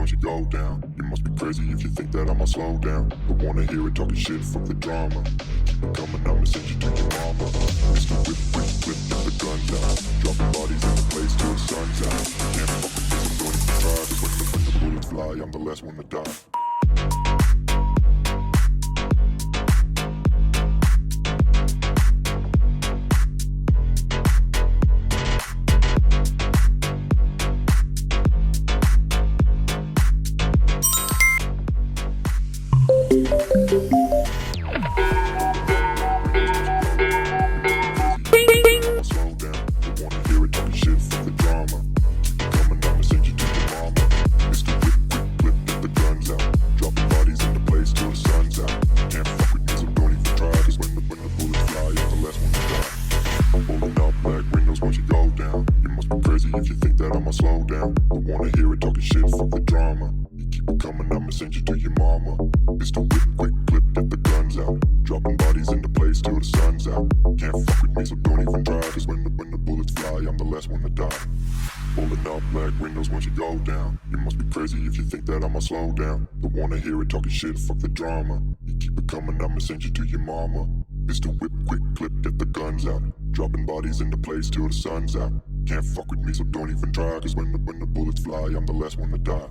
once you go down. You must be crazy if you think that I'ma slow down. Don't wanna hear it talking shit, fuck the drama. Keep it coming, I'ma send you to your mama. Mr. Whip, whip, whip, get the guns out. Dropping bodies in the place till the sun's out. Can't fuck with this, I'm going to try. Cause when the bullets fly, I'm the last one to die. If you think that I'ma slow down, don't wanna hear it talking shit, fuck the drama. You keep it coming, I'ma send you to your mama. It's the whip, quick clip, get the guns out. Dropping bodies into place till the sun's out. Can't fuck with me, so don't even try. Cause when the bullets fly, I'm the last one to die. Pulling up black windows once you go down. You must be crazy if you think that I'ma slow down. Don't wanna hear it talking shit, fuck the drama. You keep it coming, I'ma send you to your mama. It's the whip, quick clip, get the guns out. Dropping bodies into place till the sun's out. Can't fuck with me, so don't even try. Cause when the bullets fly, I'm the last one to die.